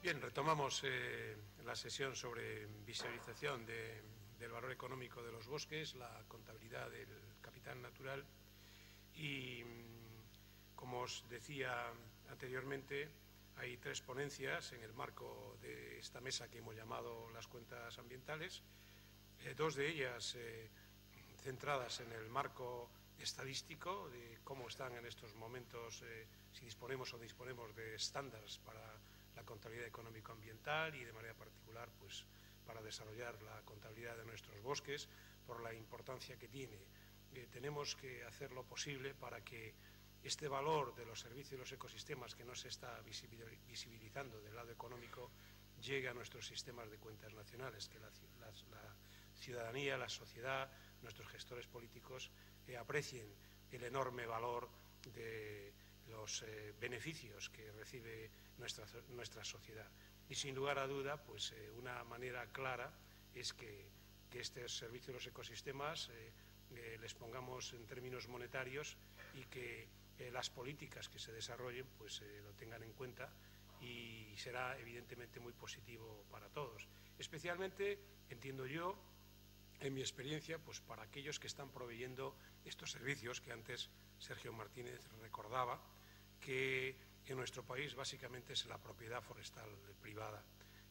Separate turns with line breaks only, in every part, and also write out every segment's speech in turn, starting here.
Bien, retomamos la sesión sobre visualización del valor económico de los bosques, la contabilidad del capital natural y, como os decía anteriormente, hay tres ponencias en el marco de esta mesa que hemos llamado las cuentas ambientales, dos de ellas centradas en el marco estadístico de cómo están en estos momentos, si disponemos o no disponemos de estándares para la contabilidad económico-ambiental y de manera particular pues para desarrollar la contabilidad de nuestros bosques por la importancia que tiene. Tenemos que hacer lo posible para que este valor de los servicios y los ecosistemas que no se está visibilizando del lado económico llegue a nuestros sistemas de cuentas nacionales, que la ciudadanía, la sociedad, nuestros gestores políticos aprecien el enorme valor de los beneficios que recibe nuestra sociedad. Y sin lugar a duda, pues una manera clara es que estos servicios y los ecosistemas les pongamos en términos monetarios y que las políticas que se desarrollen pues lo tengan en cuenta, y será evidentemente muy positivo para todos. Especialmente, entiendo yo, en mi experiencia, pues para aquellos que están proveyendo estos servicios que antes Sergio Martínez recordaba, que en nuestro país básicamente es la propiedad forestal privada.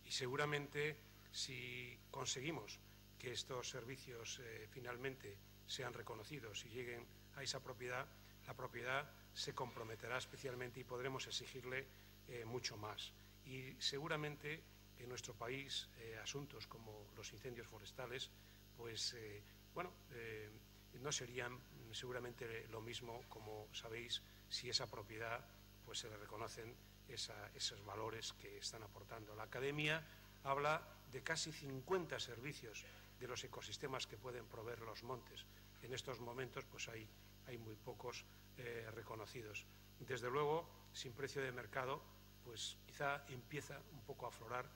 Y seguramente si conseguimos que estos servicios finalmente sean reconocidos y lleguen a esa propiedad, la propiedad se comprometerá especialmente y podremos exigirle mucho más. Y seguramente en nuestro país asuntos como los incendios forestales pues no serían seguramente lo mismo, como sabéis, si esa propiedad pues se le reconocen esos valores que están aportando. La Academia habla de casi 50 servicios de los ecosistemas que pueden proveer los montes. En estos momentos pues hay muy pocos reconocidos. Desde luego, sin precio de mercado, pues quizá empieza un poco a aflorar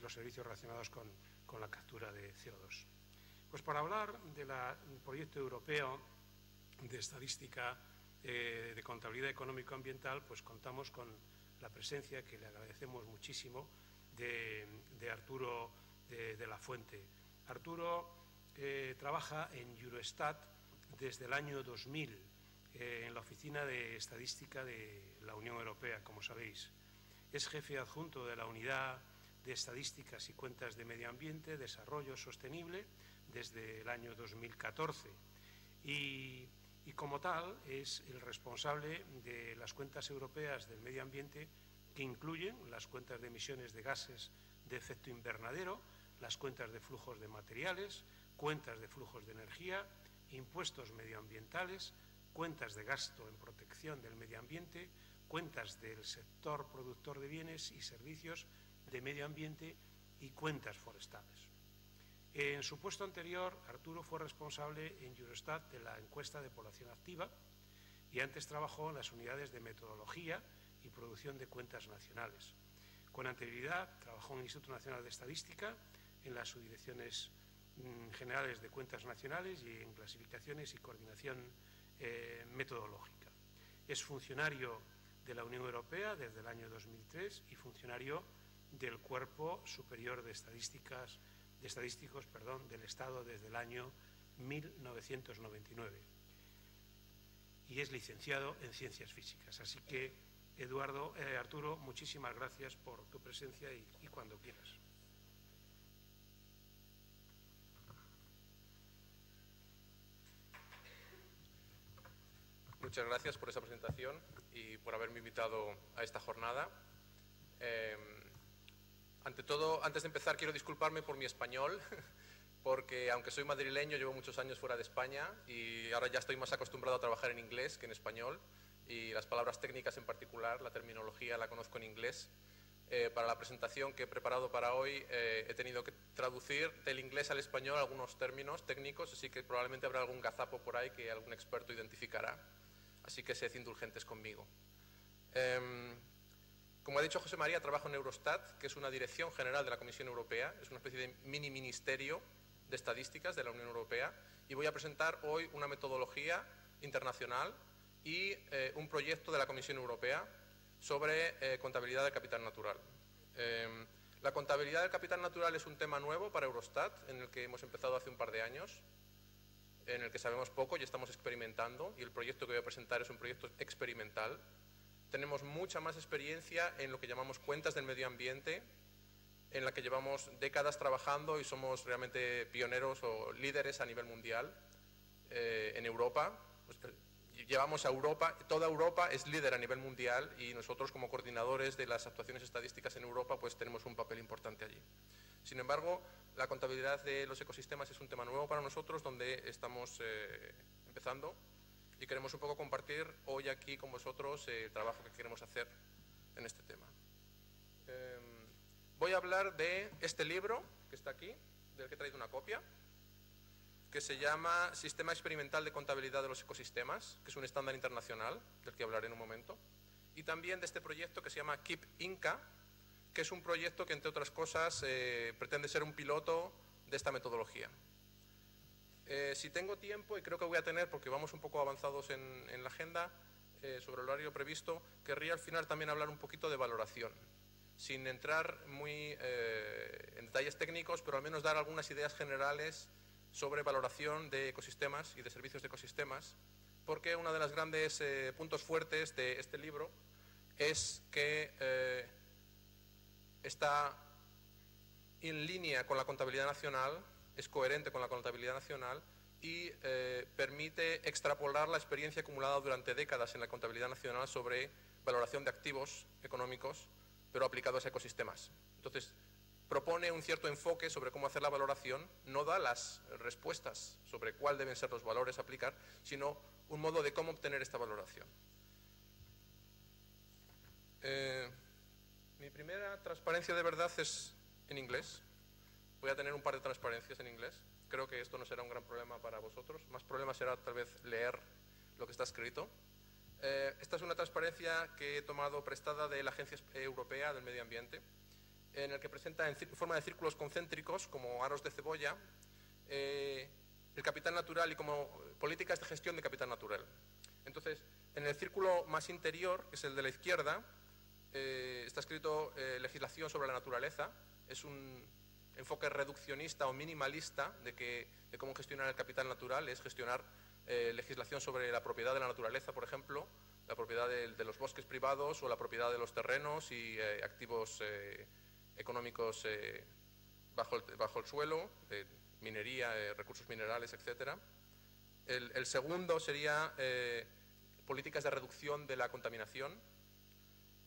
los servicios relacionados con la captura de CO2. Pues para hablar del proyecto europeo de estadística de contabilidad económico-ambiental, pues contamos con la presencia, que le agradecemos muchísimo, de Arturo de la Fuente. Arturo trabaja en Eurostat desde el año 2000 en la Oficina de Estadística de la Unión Europea, como sabéis. Es jefe adjunto de la Unidad de Estadísticas y Cuentas de Medio Ambiente, Desarrollo Sostenible, desde el año 2014. Y como tal es el responsable de las cuentas europeas del medio ambiente, que incluyen las cuentas de emisiones de gases de efecto invernadero, las cuentas de flujos de materiales, cuentas de flujos de energía, impuestos medioambientales, cuentas de gasto en protección del medio ambiente, cuentas del sector productor de bienes y servicios de medio ambiente y cuentas forestales. En su puesto anterior, Arturo fue responsable en Eurostat de la encuesta de población activa y antes trabajó en las unidades de metodología y producción de cuentas nacionales. Con anterioridad trabajó en el Instituto Nacional de Estadística, en las subdirecciones generales de cuentas nacionales y en clasificaciones y coordinación metodológica. Es funcionario de la Unión Europea desde el año 2003 y funcionario del Cuerpo Superior de Estadísticos del Estado desde el año 1999. Y es licenciado en Ciencias Físicas. Así que, Arturo, muchísimas gracias por tu presencia y cuando quieras.
Muchas gracias por esa presentación y por haberme invitado a esta jornada. Ante todo, antes de empezar, quiero disculparme por mi español, porque aunque soy madrileño, llevo muchos años fuera de España y ahora ya estoy más acostumbrado a trabajar en inglés que en español, y las palabras técnicas en particular, la terminología la conozco en inglés. Para la presentación que he preparado para hoy he tenido que traducir del inglés al español algunos términos técnicos, así que probablemente habrá algún gazapo por ahí que algún experto identificará. Así que sed indulgentes conmigo. Como ha dicho José María, trabajo en Eurostat, que es una dirección general de la Comisión Europea, es una especie de mini ministerio de estadísticas de la Unión Europea, y voy a presentar hoy una metodología internacional y un proyecto de la Comisión Europea sobre contabilidad del capital natural. La contabilidad del capital natural es un tema nuevo para Eurostat, en el que hemos empezado hace un par de años, en el que sabemos poco y estamos experimentando, y el proyecto que voy a presentar es un proyecto experimental. Tenemos mucha más experiencia en lo que llamamos cuentas del medio ambiente, en la que llevamos décadas trabajando y somos realmente pioneros o líderes a nivel mundial en Europa. Pues, llevamos a Europa, toda Europa es líder a nivel mundial y nosotros como coordinadores de las actuaciones estadísticas en Europa pues tenemos un papel importante allí. Sin embargo, la contabilidad de los ecosistemas es un tema nuevo para nosotros donde estamos empezando y queremos un poco compartir hoy aquí con vosotros el trabajo que queremos hacer en este tema. Voy a hablar de este libro que está aquí, del que he traído una copia, que se llama Sistema Experimental de Contabilidad de los Ecosistemas, que es un estándar internacional, del que hablaré en un momento, y también de este proyecto que se llama Keep Inca, que es un proyecto que, entre otras cosas, pretende ser un piloto de esta metodología. Si tengo tiempo, y creo que voy a tener, porque vamos un poco avanzados en la agenda, sobre el horario previsto, querría al final también hablar un poquito de valoración, sin entrar muy en detalles técnicos, pero al menos dar algunas ideas generales sobre valoración de ecosistemas y de servicios de ecosistemas, porque uno de los grandes puntos fuertes de este libro es que está en línea con la contabilidad nacional, es coherente con la contabilidad nacional y permite extrapolar la experiencia acumulada durante décadas en la contabilidad nacional sobre valoración de activos económicos, pero aplicados a ecosistemas. Entonces, propone un cierto enfoque sobre cómo hacer la valoración, no da las respuestas sobre cuál deben ser los valores a aplicar, sino un modo de cómo obtener esta valoración. Mi primera transparencia de verdad es en inglés. Voy a tener un par de transparencias en inglés. Creo que esto no será un gran problema para vosotros. Más problema será tal vez leer lo que está escrito. Esta es una transparencia que he tomado prestada de la Agencia Europea del Medio Ambiente, en el que presenta en forma de círculos concéntricos, como aros de cebolla, el capital natural y como políticas de gestión de capital natural. Entonces, en el círculo más interior, que es el de la izquierda, está escrito legislación sobre la naturaleza. Es un enfoque reduccionista o minimalista de cómo gestionar el capital natural, es gestionar legislación sobre la propiedad de la naturaleza, por ejemplo, la propiedad de los bosques privados o la propiedad de los terrenos y activos económicos bajo el suelo, minería, recursos minerales, etc. El segundo sería políticas de reducción de la contaminación.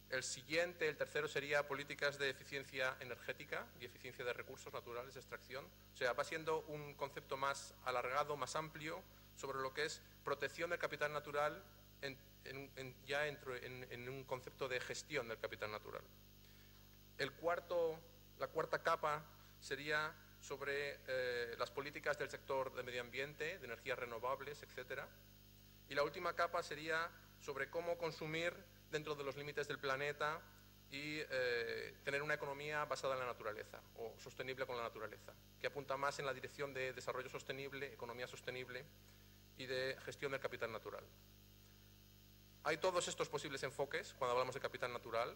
El siguiente, el tercero, sería políticas de eficiencia energética y eficiencia de recursos naturales de extracción. O sea, va siendo un concepto más alargado, más amplio, sobre lo que es protección del capital natural ya en un concepto de gestión del capital natural. La cuarta capa sería sobre las políticas del sector de medio ambiente, de energías renovables, etc. Y la última capa sería sobre cómo consumir dentro de los límites del planeta y tener una economía basada en la naturaleza o sostenible con la naturaleza, que apunta más en la dirección de desarrollo sostenible, economía sostenible y de gestión del capital natural. Hay todos estos posibles enfoques cuando hablamos de capital natural.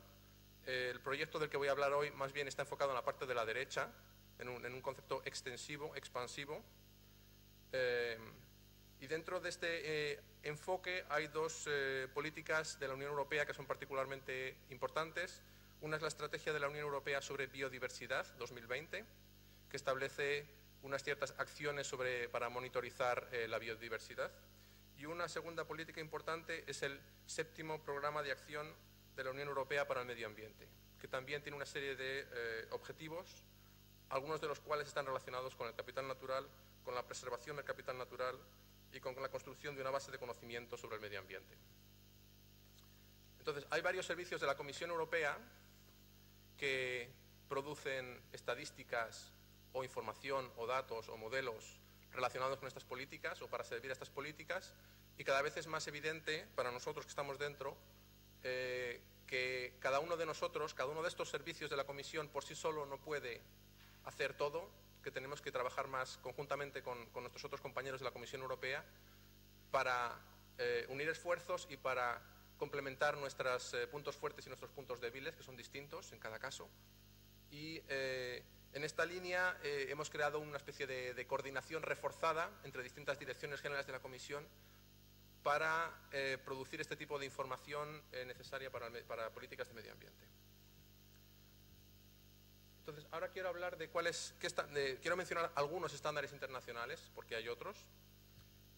El proyecto del que voy a hablar hoy más bien está enfocado en la parte de la derecha, en un concepto extensivo, expansivo. Y dentro de este enfoque hay dos políticas de la Unión Europea que son particularmente importantes. Una es la Estrategia de la Unión Europea sobre Biodiversidad 2020, que establece unas ciertas acciones para monitorizar la biodiversidad. Y una segunda política importante es el 7º Programa de Acción de la Unión Europea para el Medio Ambiente, que también tiene una serie de objetivos, algunos de los cuales están relacionados con el capital natural, con la preservación del capital natural y con la construcción de una base de conocimiento sobre el medio ambiente. Entonces, hay varios servicios de la Comisión Europea que producen estadísticas o información o datos o modelos relacionados con estas políticas o para servir a estas políticas, y cada vez es más evidente para nosotros que estamos dentro que cada uno de nosotros, cada uno de estos servicios de la Comisión por sí solo no puede hacer todo, que tenemos que trabajar más conjuntamente con nuestros otros compañeros de la Comisión Europea para unir esfuerzos y para complementar nuestros puntos fuertes y nuestros puntos débiles, que son distintos en cada caso, Y en esta línea hemos creado una especie de coordinación reforzada entre distintas direcciones generales de la Comisión para producir este tipo de información necesaria para políticas de medio ambiente. Entonces, ahora quiero hablar de quiero mencionar algunos estándares internacionales, porque hay otros.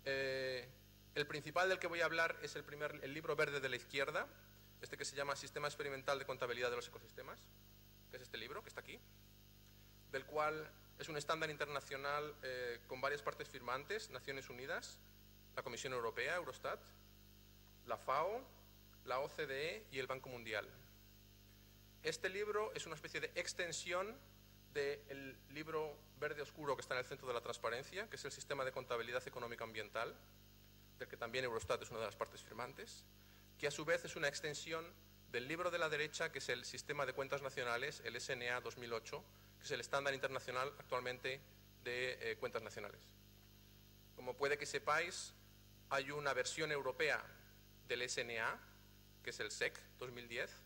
El principal del que voy a hablar es el libro verde de la izquierda, este que se llama Sistema Experimental de Contabilidad de los Ecosistemas, que es este libro que está aquí, del cual es un estándar internacional con varias partes firmantes: Naciones Unidas, la Comisión Europea, Eurostat, la FAO, la OCDE y el Banco Mundial. Este libro es una especie de extensión del libro verde oscuro que está en el centro de la transparencia, que es el Sistema de Contabilidad Económico-Ambiental, del que también Eurostat es una de las partes firmantes, que a su vez es una extensión del libro de la derecha, que es el Sistema de Cuentas Nacionales, el SNA 2008, que es el estándar internacional actualmente de cuentas nacionales. Como puede que sepáis, hay una versión europea del SNA, que es el SEC 2010.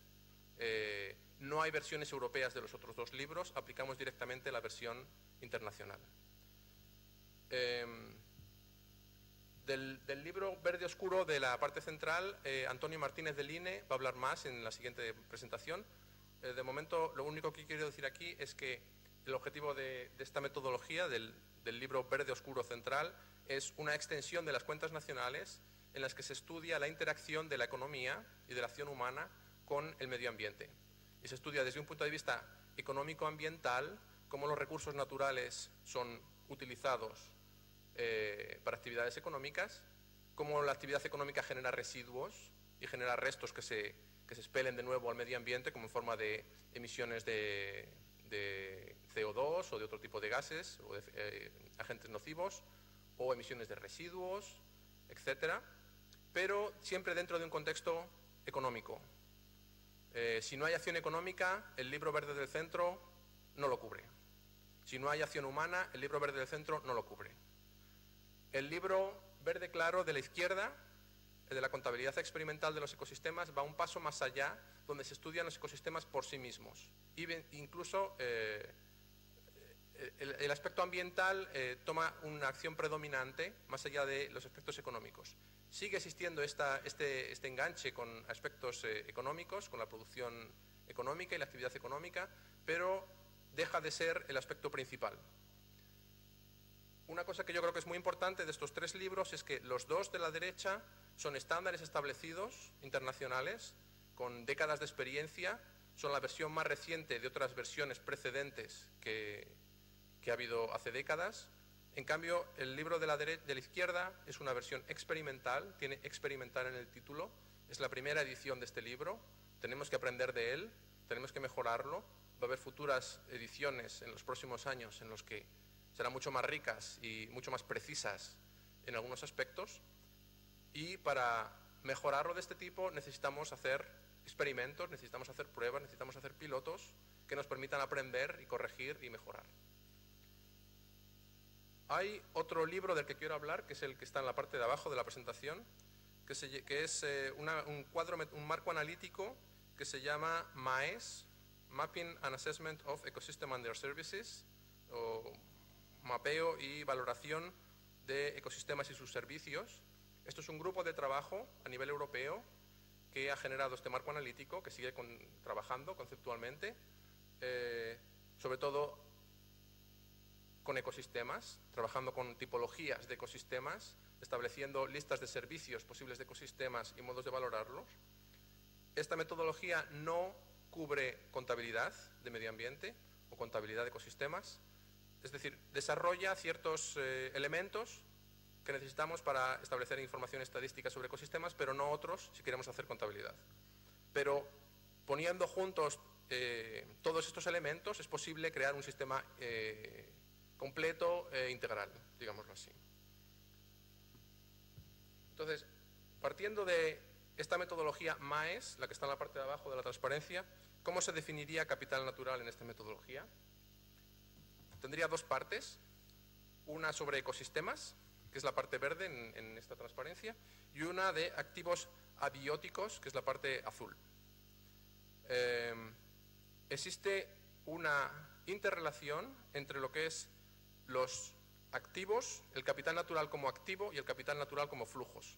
No hay versiones europeas de los otros dos libros, aplicamos directamente la versión internacional. Del libro verde oscuro de la parte central, Antonio Martínez del INE va a hablar más en la siguiente presentación. De momento, lo único que quiero decir aquí es que el objetivo de esta metodología del libro verde oscuro central es una extensión de las cuentas nacionales en las que se estudia la interacción de la economía y de la acción humana con el medio ambiente. Y se estudia desde un punto de vista económico-ambiental cómo los recursos naturales son utilizados para actividades económicas, cómo la actividad económica genera residuos y genera restos que se expelen de nuevo al medio ambiente como en forma de emisiones de CO2 o de otro tipo de gases o de agentes nocivos, o emisiones de residuos, etcétera, pero siempre dentro de un contexto económico. Si no hay acción económica, el libro verde del centro no lo cubre. Si no hay acción humana, el libro verde del centro no lo cubre. El libro verde claro de la izquierda, el de la contabilidad experimental de los ecosistemas, va un paso más allá, donde se estudian los ecosistemas por sí mismos. Incluso el aspecto ambiental toma una acción predominante más allá de los aspectos económicos. Sigue existiendo este enganche con aspectos económicos, con la producción económica y la actividad económica, pero deja de ser el aspecto principal. Una cosa que yo creo que es muy importante de estos tres libros es que los dos de la derecha son estándares establecidos internacionales con décadas de experiencia, son la versión más reciente de otras versiones precedentes que ha habido hace décadas. En cambio, el libro de la izquierda es una versión experimental, tiene experimental en el título, es la primera edición de este libro, tenemos que aprender de él, tenemos que mejorarlo, va a haber futuras ediciones en los próximos años en los que serán mucho más ricas y mucho más precisas en algunos aspectos, y para mejorarlo de este tipo necesitamos hacer experimentos, necesitamos hacer pruebas, necesitamos hacer pilotos que nos permitan aprender y corregir y mejorar. Hay otro libro del que quiero hablar, que es el que está en la parte de abajo de la presentación, que es un marco analítico que se llama MAES, Mapping and Assessment of Ecosystem and Their Services, o mapeo y valoración de ecosistemas y sus servicios. Esto es un grupo de trabajo a nivel europeo que ha generado este marco analítico, que sigue trabajando conceptualmente, sobre todo con ecosistemas, trabajando con tipologías de ecosistemas, estableciendo listas de servicios posibles de ecosistemas y modos de valorarlos. Esta metodología no cubre contabilidad de medio ambiente o contabilidad de ecosistemas, es decir, desarrolla ciertos elementos que necesitamos para establecer información estadística sobre ecosistemas, pero no otros si queremos hacer contabilidad. Pero poniendo juntos todos estos elementos es posible crear un sistema completo e integral, digámoslo así. Entonces, partiendo de esta metodología MAES, la que está en la parte de abajo de la transparencia, ¿cómo se definiría capital natural en esta metodología? Tendría dos partes, una sobre ecosistemas, que es la parte verde en esta transparencia, y una de activos abióticos, que es la parte azul. Existe una interrelación entre lo que es los activos, el capital natural como activo y el capital natural como flujos.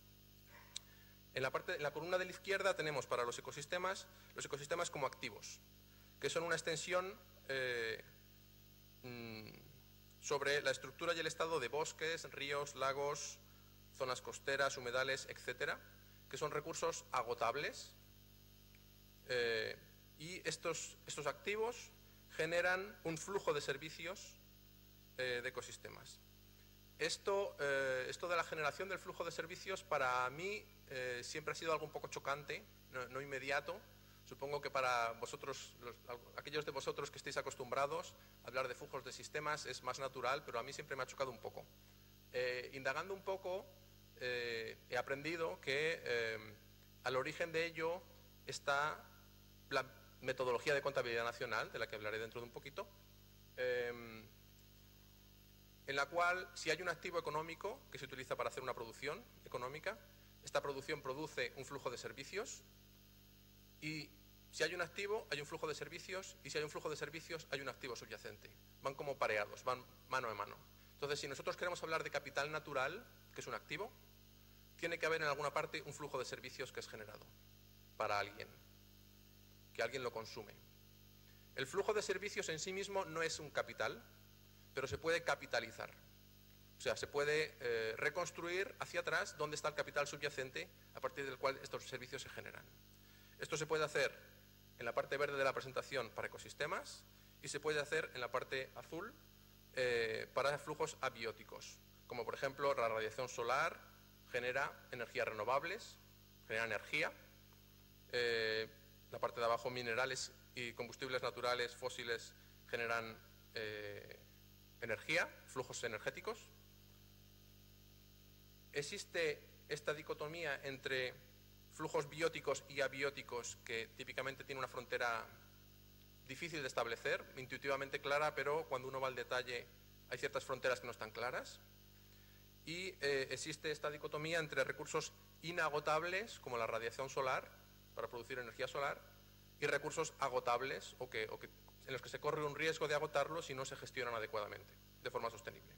En la columna de la izquierda tenemos para los ecosistemas como activos, que son una extensión sobre la estructura y el estado de bosques, ríos, lagos, zonas costeras, humedales, etcétera, que son recursos agotables, y estos activos generan un flujo de servicios de ecosistemas. Esto de la generación del flujo de servicios para mí siempre ha sido algo un poco chocante, no inmediato. Supongo que para vosotros, aquellos de vosotros que estéis acostumbrados a hablar de flujos de sistemas es más natural, pero a mí siempre me ha chocado un poco. Indagando un poco, he aprendido que al origen de ello está la metodología de contabilidad nacional, de la que hablaré dentro de un poquito, en la cual, si hay un activo económico que se utiliza para hacer una producción económica, esta producción produce un flujo de servicios, y si hay un activo, hay un flujo de servicios, y si hay un flujo de servicios, hay un activo subyacente. Van como pareados, van mano a mano. Entonces, si nosotros queremos hablar de capital natural, que es un activo, tiene que haber en alguna parte un flujo de servicios que es generado para alguien, que alguien lo consume. El flujo de servicios en sí mismo no es un capital, pero se puede capitalizar. O sea, se puede reconstruir hacia atrás dónde está el capital subyacente a partir del cual estos servicios se generan. Esto se puede hacer en la parte verde de la presentación para ecosistemas y se puede hacer en la parte azul para flujos abióticos, como por ejemplo la radiación solar genera energías renovables, genera energía, la parte de abajo minerales y combustibles naturales fósiles generan energía, flujos energéticos. Existe esta dicotomía entre flujos bióticos y abióticos que típicamente tiene una frontera difícil de establecer, intuitivamente clara, pero cuando uno va al detalle hay ciertas fronteras que no están claras. Y existe esta dicotomía entre recursos inagotables, como la radiación solar, para producir energía solar, y recursos agotables, en los que se corre un riesgo de agotarlos si no se gestionan adecuadamente, de forma sostenible.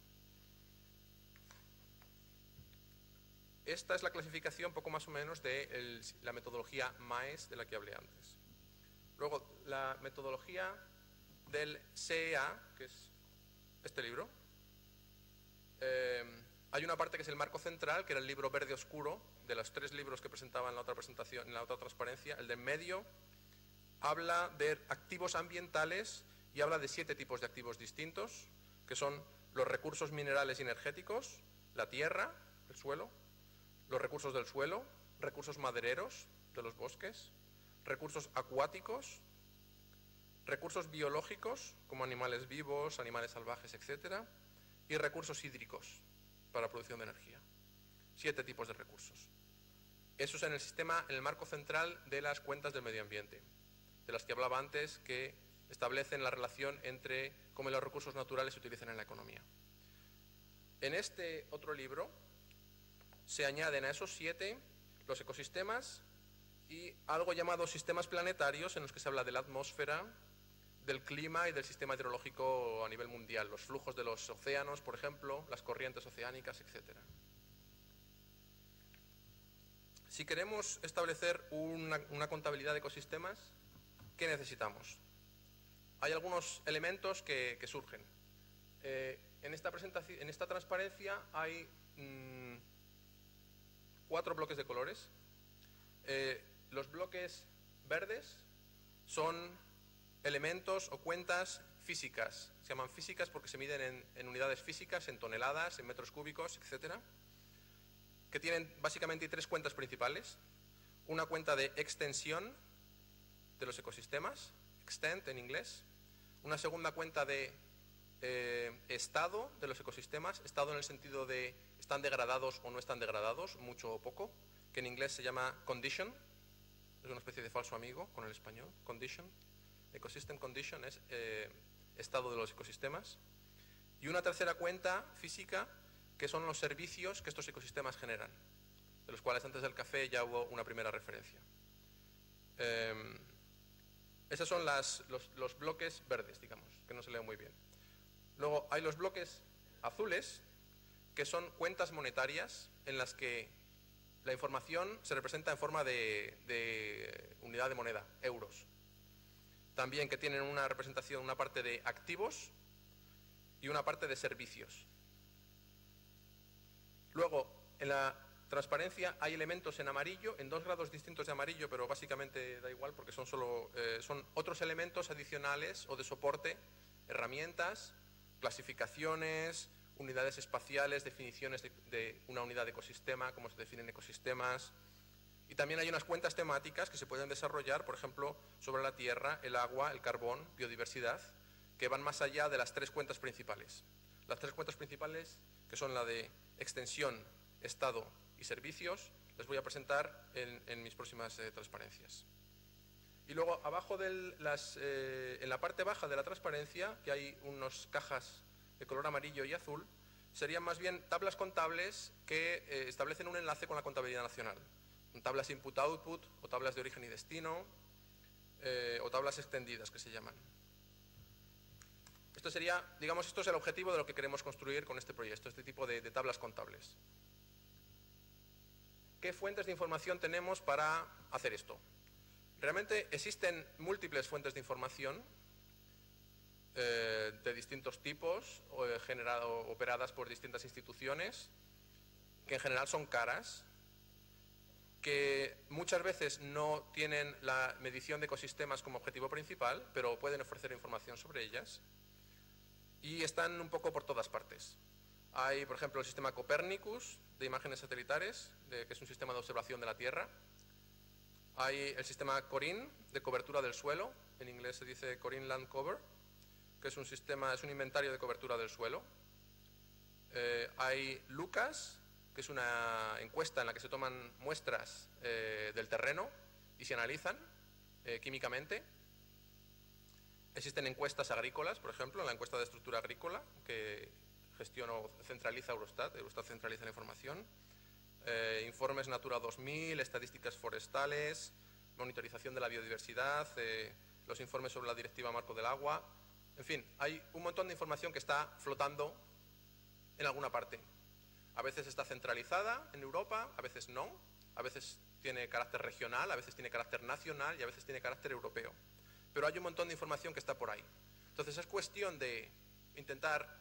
Esta es la clasificación poco más o menos de la metodología MAES de la que hablé antes. Luego, la metodología del CEA, que es este libro. Hay una parte que es el marco central, que era el libro verde oscuro, de los 3 libros que presentaba en la otra presentación, en la otra transparencia. El de en medio habla de activos ambientales y habla de 7 tipos de activos distintos, que son los recursos minerales y energéticos, la tierra, el suelo, los recursos del suelo, recursos madereros de los bosques, recursos acuáticos, recursos biológicos, como animales vivos, animales salvajes, etc., y recursos hídricos para producción de energía. 7 tipos de recursos. Eso es en el sistema, en el marco central de las cuentas del medio ambiente, de las que hablaba antes, que establecen la relación entre cómo los recursos naturales se utilizan en la economía. En este otro libro se añaden a esos 7 los ecosistemas y algo llamado sistemas planetarios, en los que se habla de la atmósfera, del clima y del sistema hidrológico a nivel mundial, los flujos de los océanos, por ejemplo, las corrientes oceánicas, etc. Si queremos establecer una contabilidad de ecosistemas, ¿qué necesitamos? Hay algunos elementos que surgen. En esta transparencia hay 4 bloques de colores. Los bloques verdes son elementos o cuentas físicas. Se llaman físicas porque se miden en unidades físicas, en toneladas, en metros cúbicos, etc., que tienen básicamente 3 cuentas principales. Una cuenta de extensión de los ecosistemas, extent en inglés. Una segunda cuenta de estado de los ecosistemas, estado en el sentido de están degradados o no están degradados, mucho o poco, que en inglés se llama condition, es una especie de falso amigo con el español, condition. Ecosystem condition es estado de los ecosistemas. Y una tercera cuenta física, que son los servicios que estos ecosistemas generan, de los cuales antes del café ya hubo una primera referencia. Esos son los bloques verdes, digamos, que no se leen muy bien. Luego hay los bloques azules, que son cuentas monetarias en las que la información se representa en forma de unidad de moneda, euros. También que tienen una representación, una parte de activos y una parte de servicios. Luego, en la transparencia hay elementos en amarillo, en 2 grados distintos de amarillo, pero básicamente da igual porque son otros elementos adicionales o de soporte, herramientas, clasificaciones, unidades espaciales, definiciones de una unidad de ecosistema, cómo se definen ecosistemas. Y también hay unas cuentas temáticas que se pueden desarrollar, por ejemplo, sobre la tierra, el agua, el carbón, biodiversidad, que van más allá de las 3 cuentas principales. Las 3 cuentas principales, que son la de extensión, estado y servicios, les voy a presentar en mis próximas transparencias. Y luego, abajo en la parte baja de la transparencia, que hay unas cajas de color amarillo y azul, serían más bien tablas contables que establecen un enlace con la contabilidad nacional. Tablas input-output o tablas de origen y destino o tablas extendidas que se llaman. Esto sería, digamos, esto es el objetivo de lo que queremos construir con este proyecto, este tipo de tablas contables. ¿Qué fuentes de información tenemos para hacer esto? Realmente existen múltiples fuentes de información de distintos tipos, operadas por distintas instituciones, que en general son caras, que muchas veces no tienen la medición de ecosistemas como objetivo principal, pero pueden ofrecer información sobre ellas, y están un poco por todas partes. Hay, por ejemplo, el sistema Copernicus de imágenes satelitares, que es un sistema de observación de la Tierra. Hay el sistema CORIN de cobertura del suelo, en inglés se dice CORIN Land Cover, que es un inventario de cobertura del suelo. Hay LUCAS, que es una encuesta en la que se toman muestras del terreno y se analizan químicamente. Existen encuestas agrícolas, por ejemplo, la encuesta de estructura agrícola, que gestiona o centraliza Eurostat centraliza la información. Informes Natura 2000, estadísticas forestales, monitorización de la biodiversidad, los informes sobre la Directiva Marco del Agua. En fin, hay un montón de información que está flotando en alguna parte. A veces está centralizada en Europa, a veces no, a veces tiene carácter regional, a veces tiene carácter nacional y a veces tiene carácter europeo. Pero hay un montón de información que está por ahí. Entonces es cuestión de intentar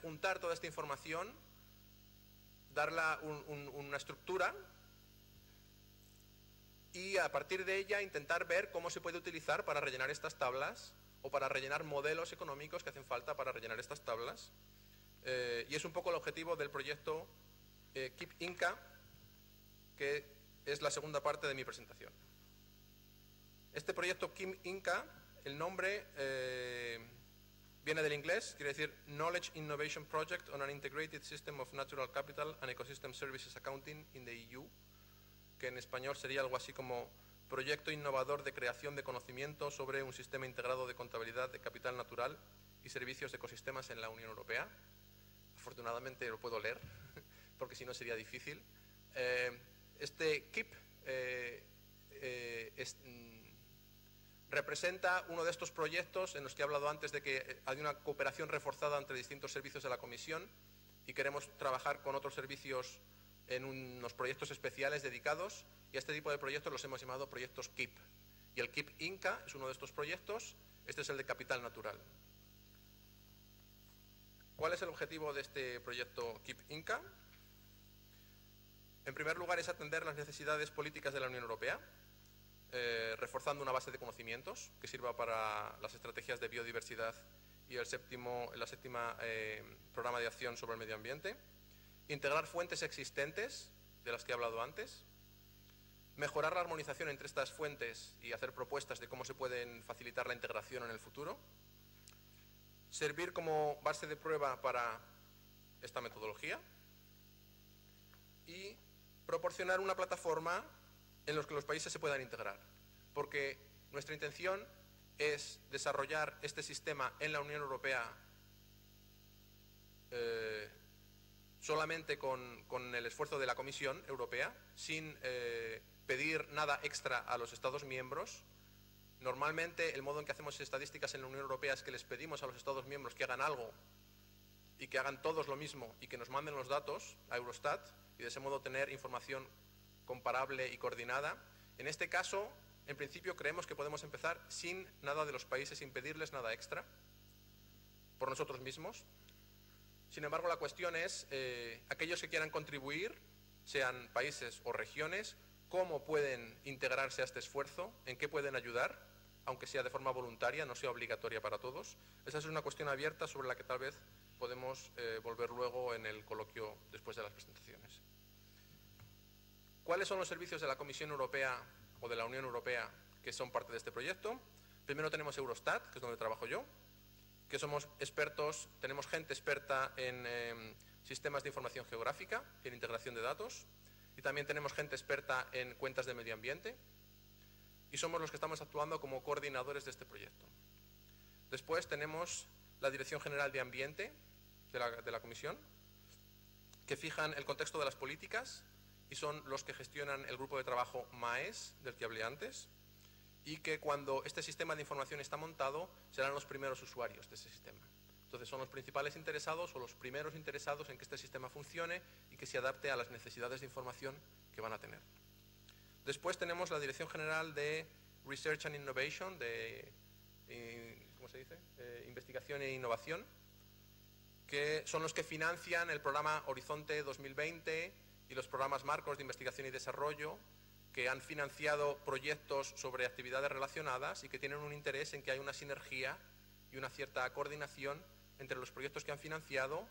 juntar toda esta información, darla una estructura y a partir de ella intentar ver cómo se puede utilizar para rellenar estas tablas o para rellenar modelos económicos que hacen falta para rellenar estas tablas. Y es un poco el objetivo del proyecto Keep Inca, que es la segunda parte de mi presentación. Este proyecto Keep Inca, el nombre viene del inglés, quiere decir Knowledge Innovation Project on an Integrated System of Natural Capital and Ecosystem Services Accounting in the EU, que en español sería algo así como Proyecto Innovador de Creación de Conocimiento sobre un Sistema Integrado de Contabilidad de Capital Natural y Servicios de Ecosistemas en la Unión Europea. Afortunadamente lo puedo leer, porque si no sería difícil. Este KIP representa uno de estos proyectos en los que he hablado antes de que hay una cooperación reforzada entre distintos servicios de la Comisión y queremos trabajar con otros servicios en unos proyectos especiales dedicados, y a este tipo de proyectos los hemos llamado proyectos KIP. Y el KIP Inca es uno de estos proyectos, este es el de Capital Natural. ¿Cuál es el objetivo de este proyecto KIP Inca? En primer lugar es atender las necesidades políticas de la Unión Europea, reforzando una base de conocimientos que sirva para las estrategias de biodiversidad y la séptima programa de acción sobre el medio ambiente, integrar fuentes existentes de las que he hablado antes, mejorar la armonización entre estas fuentes y hacer propuestas de cómo se pueden facilitar la integración en el futuro, servir como base de prueba para esta metodología y proporcionar una plataforma en la que los países se puedan integrar, porque nuestra intención es desarrollar este sistema en la Unión Europea solamente con el esfuerzo de la Comisión Europea, sin pedir nada extra a los Estados miembros, Normalmente el modo en que hacemos estadísticas en la Unión Europea es que les pedimos a los Estados miembros que hagan algo y que hagan todos lo mismo y que nos manden los datos a Eurostat y de ese modo tener información comparable y coordinada. En este caso, en principio creemos que podemos empezar sin nada de los países, sin pedirles nada extra, por nosotros mismos. Sin embargo, la cuestión es, aquellos que quieran contribuir, sean países o regiones, cómo pueden integrarse a este esfuerzo, en qué pueden ayudar, aunque sea de forma voluntaria, no sea obligatoria para todos. Esa es una cuestión abierta sobre la que tal vez podemos volver luego en el coloquio después de las presentaciones. ¿Cuáles son los servicios de la Comisión Europea o de la Unión Europea que son parte de este proyecto? Primero tenemos Eurostat, que es donde trabajo yo, que somos expertos, tenemos gente experta en sistemas de información geográfica y en integración de datos, y también tenemos gente experta en cuentas de medio ambiente, y somos los que estamos actuando como coordinadores de este proyecto. Después tenemos la Dirección General de Ambiente de la Comisión, que fijan el contexto de las políticas y son los que gestionan el grupo de trabajo MAES, del que hablé antes, y que cuando este sistema de información está montado, serán los primeros usuarios de ese sistema. Entonces son los principales interesados o los primeros interesados en que este sistema funcione y que se adapte a las necesidades de información que van a tener. Después tenemos la Dirección General de Research and Innovation, ¿cómo se dice? Investigación e Innovación, que son los que financian el programa Horizonte 2020 y los programas marcos de investigación y desarrollo, que han financiado proyectos sobre actividades relacionadas y que tienen un interés en que haya una sinergia y una cierta coordinación entre los proyectos que han financiado,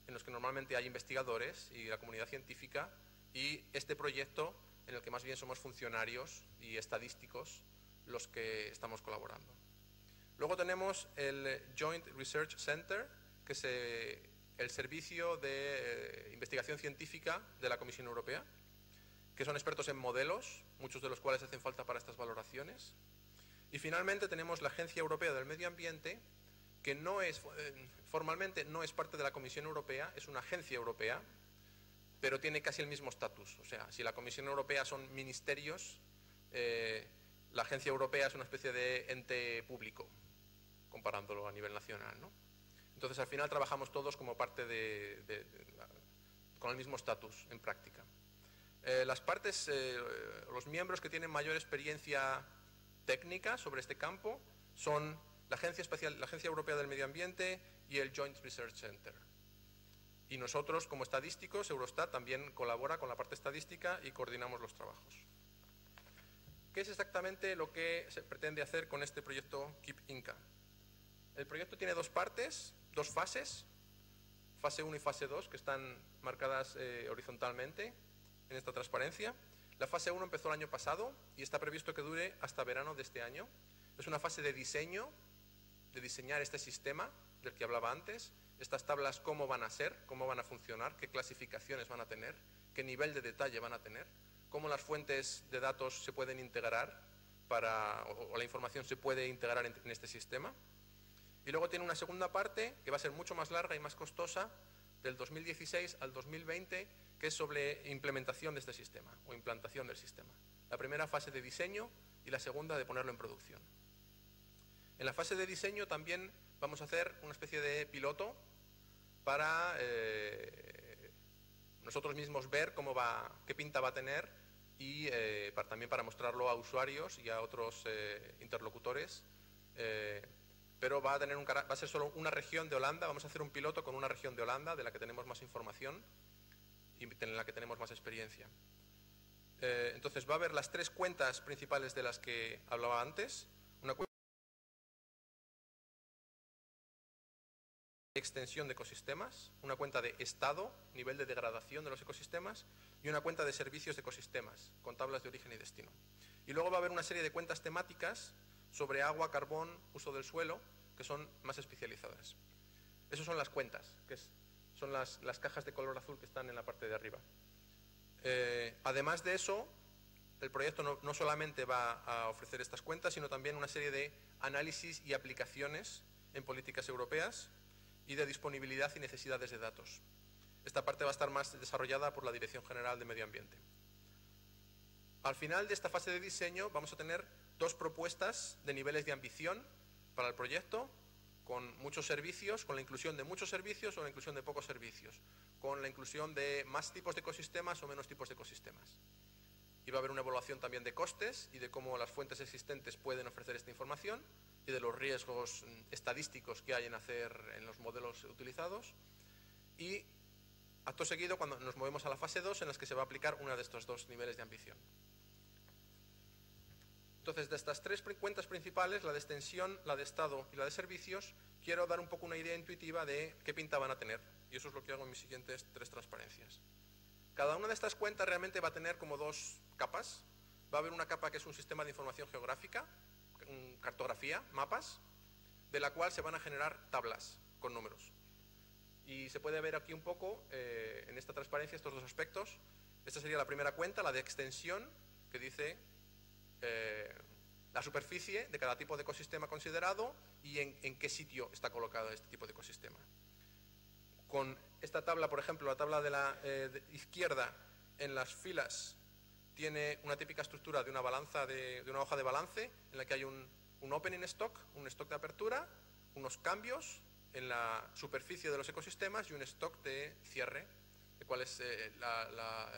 en los que normalmente hay investigadores y la comunidad científica, y este proyecto en el que más bien somos funcionarios y estadísticos los que estamos colaborando. Luego tenemos el Joint Research Center, que es el servicio de investigación científica de la Comisión Europea, que son expertos en modelos, muchos de los cuales hacen falta para estas valoraciones. Y finalmente tenemos la Agencia Europea del Medio Ambiente, que formalmente no es parte de la Comisión Europea, es una agencia europea, pero tiene casi el mismo estatus. O sea, si la Comisión Europea son ministerios, la Agencia Europea es una especie de ente público, comparándolo a nivel nacional, ¿no? Entonces, al final trabajamos todos como parte con el mismo estatus en práctica. Las partes, los miembros que tienen mayor experiencia técnica sobre este campo son la Agencia Europea del Medio Ambiente y el Joint Research Center. Y nosotros, como estadísticos, Eurostat también colabora con la parte estadística y coordinamos los trabajos. ¿Qué es exactamente lo que se pretende hacer con este proyecto Keep Inca? El proyecto tiene dos partes, dos fases, fase 1 y fase 2, que están marcadas horizontalmente en esta transparencia. La fase 1 empezó el año pasado y está previsto que dure hasta verano de este año. Es una fase de diseño, de diseñar este sistema del que hablaba antes, estas tablas cómo van a ser, cómo van a funcionar, qué clasificaciones van a tener, qué nivel de detalle van a tener, cómo las fuentes de datos se pueden integrar o la información se puede integrar en este sistema. Y luego tiene una segunda parte que va a ser mucho más larga y más costosa, del 2016 al 2020, que es sobre implementación de este sistema o implantación del sistema. La primera fase de diseño y la segunda de ponerlo en producción. En la fase de diseño también vamos a hacer una especie de piloto para nosotros mismos ver qué pinta va a tener y también para mostrarlo a usuarios y a otros interlocutores. Pero va a ser solo una región de Holanda. Vamos a hacer un piloto con una región de Holanda de la que tenemos más información y en la que tenemos más experiencia. Entonces va a haber las tres cuentas principales de las que hablaba antes. Una cuenta de extensión de ecosistemas, una cuenta de estado, nivel de degradación de los ecosistemas, y una cuenta de servicios de ecosistemas, con tablas de origen y destino. Y luego va a haber una serie de cuentas temáticas sobre agua, carbón, uso del suelo, que son más especializadas. Esas son las cuentas, son las cajas de color azul que están en la parte de arriba. Además de eso, el proyecto no solamente va a ofrecer estas cuentas, sino también una serie de análisis y aplicaciones en políticas europeas y de disponibilidad y necesidades de datos. Esta parte va a estar más desarrollada por la Dirección General de Medio Ambiente. Al final de esta fase de diseño vamos a tener dos propuestas de niveles de ambición para el proyecto, con muchos servicios, con la inclusión de muchos servicios o la inclusión de pocos servicios, con la inclusión de más tipos de ecosistemas o menos tipos de ecosistemas. Y va a haber una evaluación también de costes y de cómo las fuentes existentes pueden ofrecer esta información y de los riesgos estadísticos que hay en los modelos utilizados. Y acto seguido, cuando nos movemos a la fase 2, en la que se va a aplicar uno de estos dos niveles de ambición. Entonces, de estas tres cuentas principales, la de extensión, la de estado y la de servicios, quiero dar un poco una idea intuitiva de qué pinta van a tener. Y eso es lo que hago en mis siguientes 3 transparencias. Cada una de estas cuentas realmente va a tener como 2 capas. Va a haber una capa que es un sistema de información geográfica, cartografía, mapas, de la cual se van a generar tablas con números. Y se puede ver aquí un poco, en esta transparencia, estos 2 aspectos. Esta sería la primera cuenta, la de extensión, que dice la superficie de cada tipo de ecosistema considerado y en qué sitio está colocado este tipo de ecosistema. Con esta tabla, por ejemplo, la tabla de la izquierda, en las filas, tiene una típica estructura de una balanza, de una hoja de balance, en la que hay un opening stock, un stock de apertura, unos cambios en la superficie de los ecosistemas y un stock de cierre, de cuál es la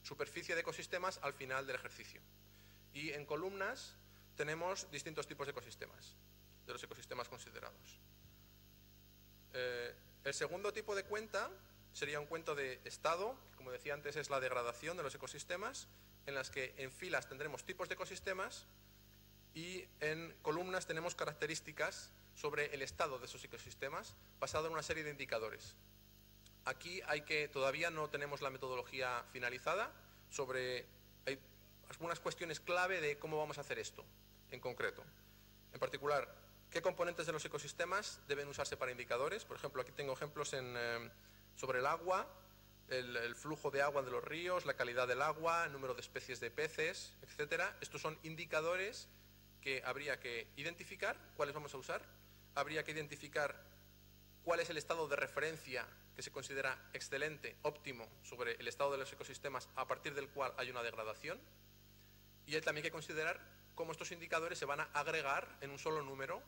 superficie de ecosistemas al final del ejercicio. Y en columnas tenemos distintos tipos de ecosistemas, de los ecosistemas considerados. El segundo tipo de cuenta sería un cuento de estado, que como decía antes es la degradación de los ecosistemas, en las que en filas tendremos tipos de ecosistemas y en columnas tenemos características sobre el estado de esos ecosistemas basado en una serie de indicadores. Aquí todavía no tenemos la metodología finalizada hay algunas cuestiones clave de cómo vamos a hacer esto en concreto. En particular, ¿qué componentes de los ecosistemas deben usarse para indicadores? Por ejemplo, aquí tengo ejemplos sobre el agua, el flujo de agua de los ríos, la calidad del agua, el número de especies de peces, etcétera. Estos son indicadores que habría que identificar, cuáles vamos a usar. Habría que identificar cuál es el estado de referencia que se considera excelente, óptimo, sobre el estado de los ecosistemas a partir del cual hay una degradación. Y hay también que considerar cómo estos indicadores se van a agregar en un solo número,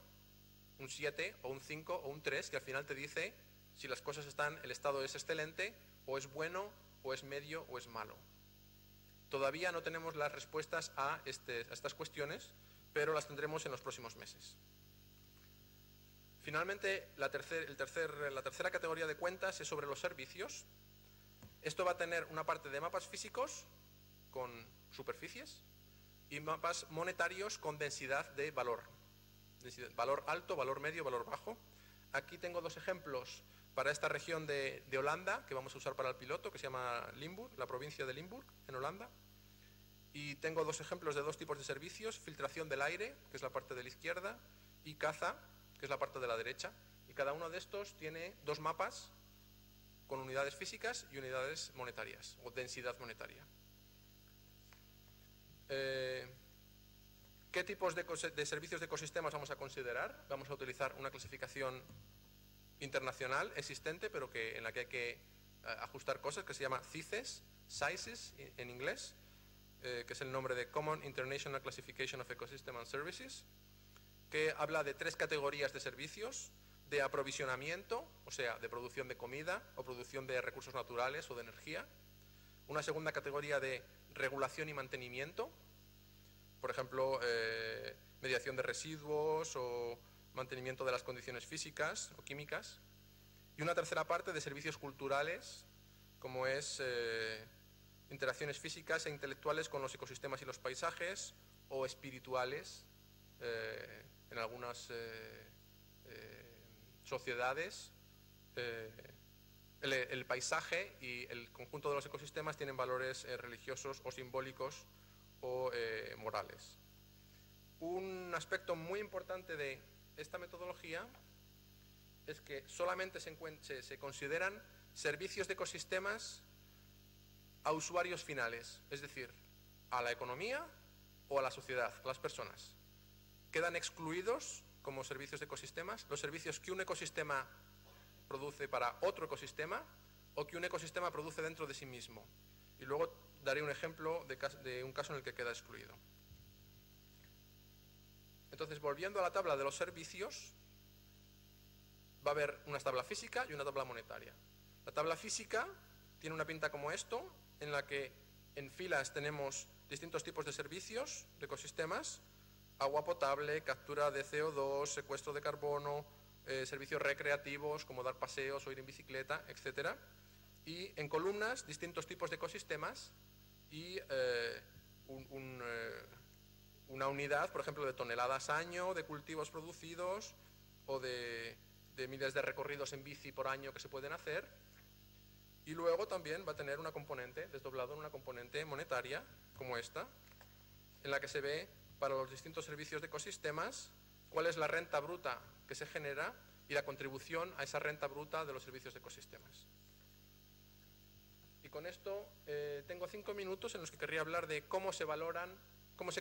un 7 o un 5 o un 3, que al final te dice si las cosas el estado es excelente, o es bueno, o es medio, o es malo. Todavía no tenemos las respuestas a estas cuestiones, pero las tendremos en los próximos meses. Finalmente, la tercera categoría de cuentas es sobre los servicios. Esto va a tener una parte de mapas físicos con superficies y mapas monetarios con densidad de valor. Valor alto, valor medio, valor bajo. Aquí tengo 2 ejemplos para esta región de Holanda que vamos a usar para el piloto, que se llama Limburg, la provincia de Limburg, en Holanda. Y tengo 2 ejemplos de 2 tipos de servicios: filtración del aire, que es la parte de la izquierda, y caza, que es la parte de la derecha. Y cada uno de estos tiene 2 mapas con unidades físicas y unidades monetarias, o densidad monetaria. ¿Qué tipos de servicios de ecosistemas vamos a considerar? Vamos a utilizar una clasificación internacional existente, pero en la que hay que ajustar cosas, que se llama CICES, CICES en inglés, que es el nombre de Common International Classification of Ecosystem and Services, que habla de 3 categorías de servicios: de aprovisionamiento, o sea, de producción de comida o producción de recursos naturales o de energía; una segunda categoría de regulación y mantenimiento, por ejemplo, mediación de residuos o mantenimiento de las condiciones físicas o químicas; y una tercera parte de servicios culturales, como es interacciones físicas e intelectuales con los ecosistemas y los paisajes, o espirituales en algunas sociedades. El paisaje y el conjunto de los ecosistemas tienen valores religiosos o simbólicos o morales. Un aspecto muy importante de esta metodología es que solamente se consideran servicios de ecosistemas a usuarios finales, es decir, a la economía o a la sociedad, a las personas. Quedan excluidos como servicios de ecosistemas los servicios que un ecosistema produce para otro ecosistema o que un ecosistema produce dentro de sí mismo. y luego daré un ejemplo de un caso en el que queda excluido. Entonces, volviendo a la tabla de los servicios, va a haber una tabla física y una tabla monetaria. La tabla física tiene una pinta como esto, en la que en filas tenemos distintos tipos de servicios, de ecosistemas: agua potable, captura de CO2, secuestro de carbono, servicios recreativos como dar paseos o ir en bicicleta, etc. Y en columnas, distintos tipos de ecosistemas y una unidad, por ejemplo, de toneladas año de cultivos producidos o de miles de recorridos en bici por año que se pueden hacer. Y luego también va a tener una componente, desdoblado en una componente monetaria, como esta, en la que se ve para los distintos servicios de ecosistemas cuál es la renta bruta que se genera y la contribución a esa renta bruta de los servicios de ecosistemas. Y con esto tengo 5 minutos en los que querría hablar de cómo se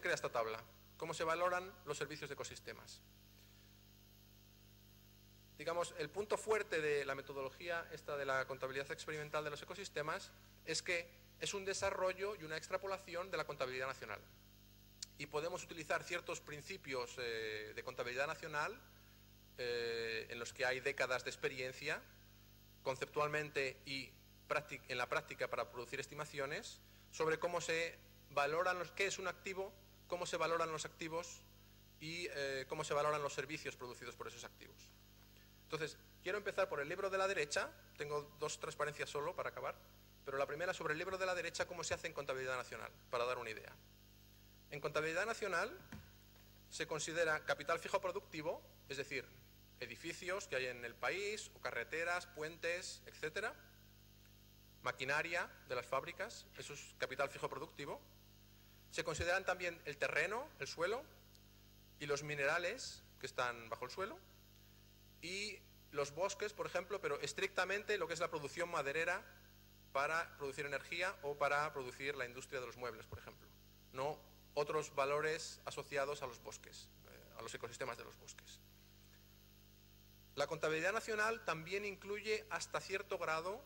crea esta tabla, cómo se valoran los servicios de ecosistemas. Digamos, el punto fuerte de la metodología esta de la contabilidad experimental de los ecosistemas es que es un desarrollo y una extrapolación de la contabilidad nacional. Y podemos utilizar ciertos principios de contabilidad nacional en los que hay décadas de experiencia conceptualmente y en la práctica para producir estimaciones sobre cómo se valoran qué es un activo, cómo se valoran los activos y cómo se valoran los servicios producidos por esos activos. Entonces, quiero empezar por el libro de la derecha. Tengo 2 transparencias solo para acabar, pero la primera sobre el libro de la derecha, cómo se hace en contabilidad nacional, para dar una idea. En contabilidad nacional se considera capital fijo productivo, es decir, edificios que hay en el país, o carreteras, puentes, etcétera, maquinaria de las fábricas, eso es capital fijo productivo. Se consideran también el terreno, el suelo, y los minerales que están bajo el suelo, y los bosques, por ejemplo, pero estrictamente lo que es la producción maderera para producir energía o para producir la industria de los muebles, por ejemplo. No otros valores asociados a los bosques, a los ecosistemas de los bosques. La contabilidad nacional también incluye hasta cierto grado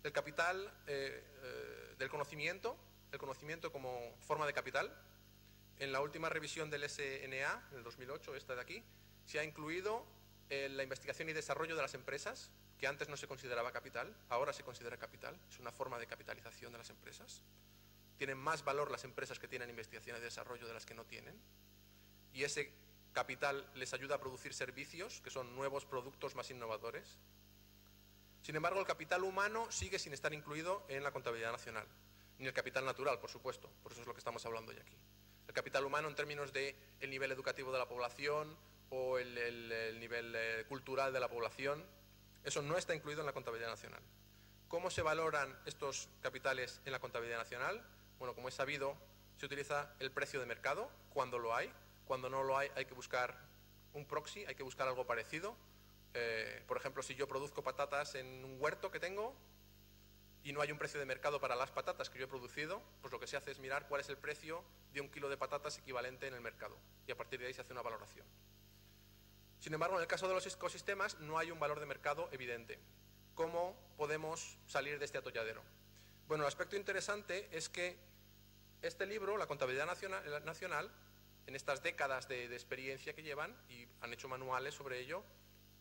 el capital del conocimiento, el conocimiento como forma de capital. En la última revisión del SNA, en el 2008, esta de aquí, se ha incluido la investigación y desarrollo de las empresas, que antes no se consideraba capital, ahora se considera capital, es una forma de capitalización de las empresas. Tienen más valor las empresas que tienen investigación y desarrollo de las que no tienen, y ese capital les ayuda a producir servicios, que son nuevos productos más innovadores. Sin embargo, el capital humano sigue sin estar incluido en la contabilidad nacional, ni el capital natural, por supuesto, por eso es lo que estamos hablando hoy aquí. El capital humano en términos de el nivel educativo de la población o el nivel cultural de la población, eso no está incluido en la contabilidad nacional. ¿Cómo se valoran estos capitales en la contabilidad nacional? Bueno, como es sabido, se utiliza el precio de mercado cuando lo hay. Cuando no lo hay, hay que buscar un proxy, hay que buscar algo parecido. Por ejemplo, si yo produzco patatas en un huerto que tengo y no hay un precio de mercado para las patatas que yo he producido, pues lo que se hace es mirar cuál es el precio de 1 kilo de patatas equivalente en el mercado, y a partir de ahí se hace una valoración. Sin embargo, en el caso de los ecosistemas no hay un valor de mercado evidente. ¿Cómo podemos salir de este atolladero? Bueno, el aspecto interesante es que este libro, la contabilidad nacional, en estas décadas de experiencia que llevan, y han hecho manuales sobre ello,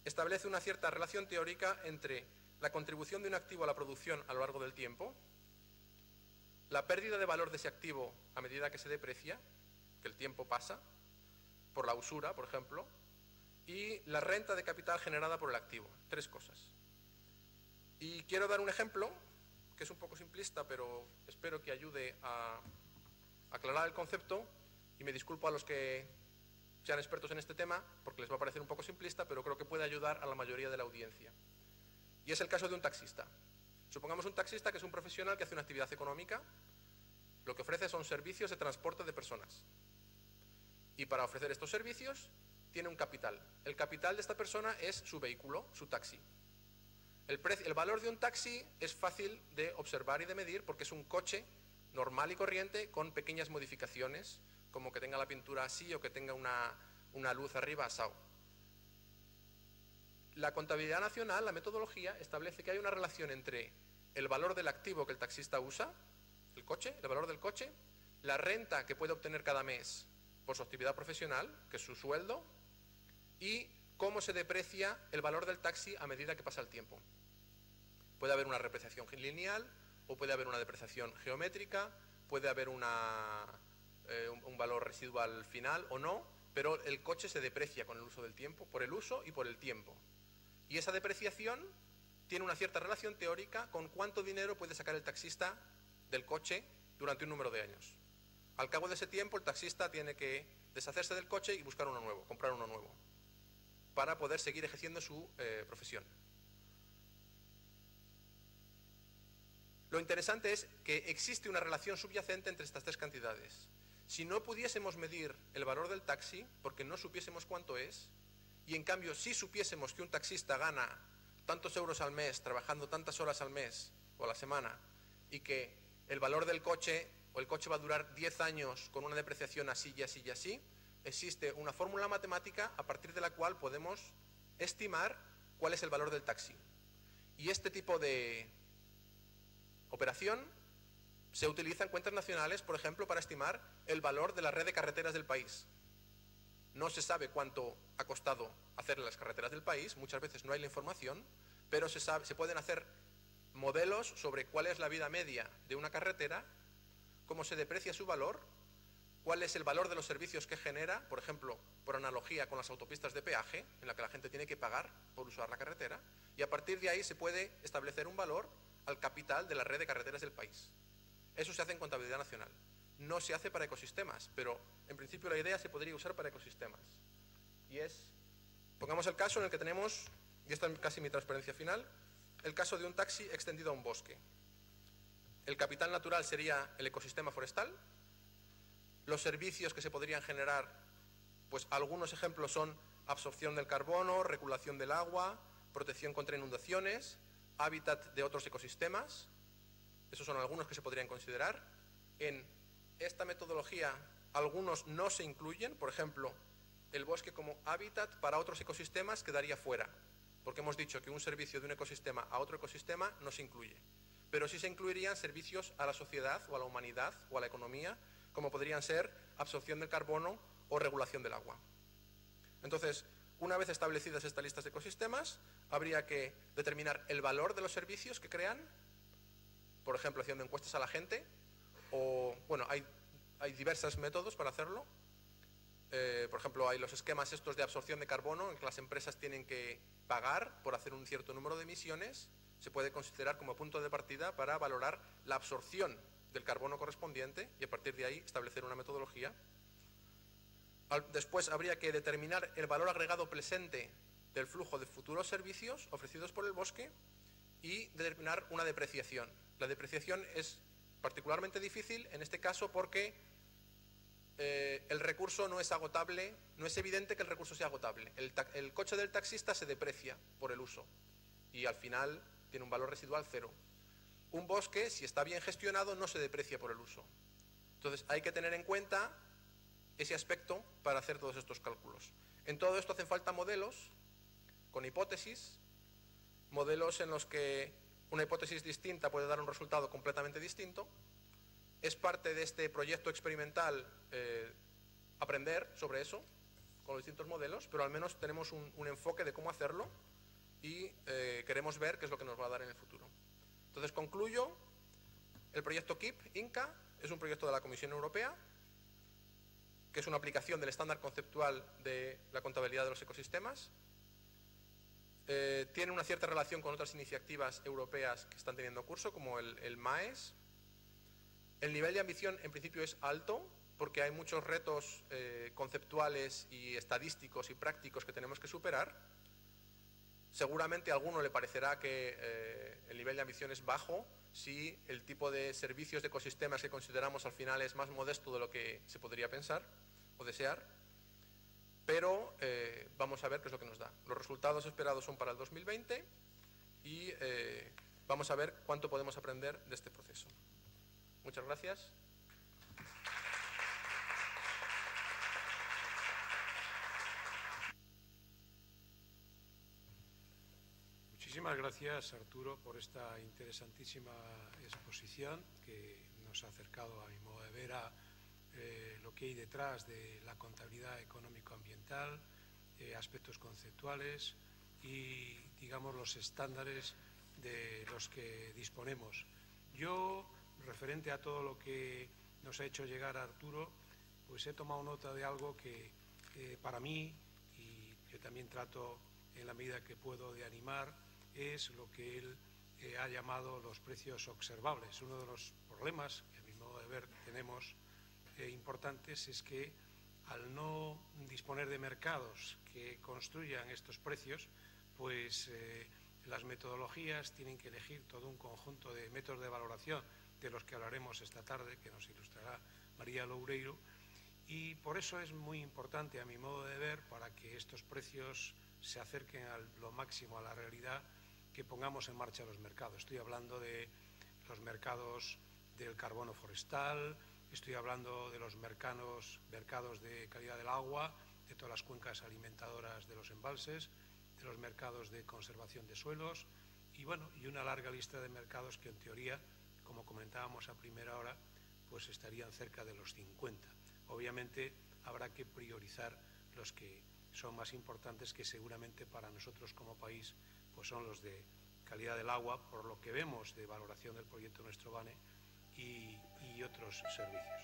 establece una cierta relación teórica entre la contribución de un activo a la producción a lo largo del tiempo, la pérdida de valor de ese activo a medida que se deprecia, que el tiempo pasa, por la usura, por ejemplo, y la renta de capital generada por el activo. 3 cosas. Y quiero dar un ejemplo, que es un poco simplista, pero espero que ayude a aclarar el concepto, y me disculpo a los que sean expertos en este tema, porque les va a parecer un poco simplista, pero creo que puede ayudar a la mayoría de la audiencia. Y es el caso de un taxista. Supongamos un taxista que es un profesional que hace una actividad económica, lo que ofrece son servicios de transporte de personas. Y para ofrecer estos servicios tiene un capital. El capital de esta persona es su vehículo, su taxi. El valor de un taxi es fácil de observar y de medir porque es un coche normal y corriente con pequeñas modificaciones, como que tenga la pintura así o que tenga una luz arriba asado. La contabilidad nacional, la metodología, establece que hay una relación entre el valor del activo que el taxista usa el coche, el valor del coche, la renta que puede obtener cada mes por su actividad profesional, que es su sueldo, y cómo se deprecia el valor del taxi a medida que pasa el tiempo. Puede haber una depreciación lineal o puede haber una depreciación geométrica, puede haber un valor residual final o no, pero el coche se deprecia con el uso del tiempo, por el uso y por el tiempo. Y esa depreciación tiene una cierta relación teórica con cuánto dinero puede sacar el taxista del coche durante un número de años. Al cabo de ese tiempo, el taxista tiene que deshacerse del coche y buscar uno nuevo, comprar uno nuevo, para poder seguir ejerciendo su profesión. Lo interesante es que existe una relación subyacente entre estas tres cantidades. Si no pudiésemos medir el valor del taxi, porque no supiésemos cuánto es, y en cambio si supiésemos que un taxista gana tantos euros al mes, trabajando tantas horas al mes o a la semana, y que el valor del coche, o el coche va a durar 10 años con una depreciación así y así y así, existe una fórmula matemática a partir de la cual podemos estimar cuál es el valor del taxi. Y este tipo de operación se utiliza en cuentas nacionales, por ejemplo, para estimar el valor de la red de carreteras del país. No se sabe cuánto ha costado hacer las carreteras del país, muchas veces no hay la información, pero se pueden hacer modelos sobre cuál es la vida media de una carretera, cómo se deprecia su valor, cuál es el valor de los servicios que genera, por ejemplo, por analogía con las autopistas de peaje, en la que la gente tiene que pagar por usar la carretera, y a partir de ahí se puede establecer un valor al capital de la red de carreteras del país. Eso se hace en contabilidad nacional. No se hace para ecosistemas, pero en principio la idea se podría usar para ecosistemas. Y es, pongamos el caso en el que tenemos, y esta es casi mi transparencia final, el caso de un taxi extendido a un bosque. El capital natural sería el ecosistema forestal. Los servicios que se podrían generar, pues algunos ejemplos son absorción del carbono, regulación del agua, protección contra inundaciones, hábitat de otros ecosistemas. Esos son algunos que se podrían considerar. En esta metodología algunos no se incluyen, por ejemplo, el bosque como hábitat para otros ecosistemas quedaría fuera, porque hemos dicho que un servicio de un ecosistema a otro ecosistema no se incluye. Pero sí se incluirían servicios a la sociedad o a la humanidad o a la economía, como podrían ser absorción del carbono o regulación del agua. Entonces, una vez establecidas estas listas de ecosistemas, habría que determinar el valor de los servicios que crean, por ejemplo, haciendo encuestas a la gente, o, bueno, hay diversos métodos para hacerlo. Por ejemplo, hay los esquemas estos de absorción de carbono, en que las empresas tienen que pagar por hacer un cierto número de emisiones. Se puede considerar como punto de partida para valorar la absorción del carbono correspondiente y a partir de ahí establecer una metodología. Después habría que determinar el valor agregado presente del flujo de futuros servicios ofrecidos por el bosque y determinar una depreciación. La depreciación es particularmente difícil en este caso porque el recurso no es agotable, no es evidente que el recurso sea agotable. El coche del taxista se deprecia por el uso y al final tiene un valor residual cero. Un bosque, si está bien gestionado, no se deprecia por el uso. Entonces hay que tener en cuenta ese aspecto para hacer todos estos cálculos. En todo esto hacen falta modelos con hipótesis, modelos en los que una hipótesis distinta puede dar un resultado completamente distinto. Es parte de este proyecto experimental aprender sobre eso con los distintos modelos, pero al menos tenemos un enfoque de cómo hacerlo y queremos ver qué es lo que nos va a dar en el futuro. Entonces concluyo, el proyecto KEEP, INCA, es un proyecto de la Comisión Europea, que es una aplicación del estándar conceptual de la contabilidad de los ecosistemas. Tiene una cierta relación con otras iniciativas europeas que están teniendo curso, como el MAES. El nivel de ambición en principio es alto, porque hay muchos retos conceptuales y estadísticos y prácticos que tenemos que superar. Seguramente a alguno le parecerá que el nivel de ambición es bajo si el tipo de servicios de ecosistemas que consideramos al final es más modesto de lo que se podría pensar o desear, pero vamos a ver qué es lo que nos da. Los resultados esperados son para el 2020 y vamos a ver cuánto podemos aprender de este proceso. Muchas gracias.
Muchísimas Muchísimas gracias, Arturo, por esta interesantísima exposición que nos ha acercado, a mi modo de ver, a lo que hay detrás de la contabilidad económico-ambiental, aspectos conceptuales y, digamos, los estándares de los que disponemos. Yo, referente a todo lo que nos ha hecho llegar Arturo, pues he tomado nota de algo que para mí, y yo también trato en la medida que puedo de animar, es lo que él ha llamado los precios observables. Uno de los problemas que, a mi modo de ver, tenemos importantes es que al no disponer de mercados que construyan estos precios, pues las metodologías tienen que elegir todo un conjunto de métodos de valoración de los que hablaremos esta tarde, que nos ilustrará María Loureiro, y por eso es muy importante, a mi modo de ver, para que estos precios se acerquen a lo máximo a la realidad, que pongamos en marcha los mercados. Estoy hablando de los mercados del carbono forestal, estoy hablando de los mercados de calidad del agua, de todas las cuencas alimentadoras de los embalses, de los mercados de conservación de suelos y, bueno, y una larga lista de mercados que, en teoría, como comentábamos a primera hora, pues estarían cerca de los 50. Obviamente habrá que priorizar los que son más importantes, que seguramente para nosotros como país pues son los de calidad del agua, por lo que vemos de valoración del proyecto Nuestro Bane y otros servicios.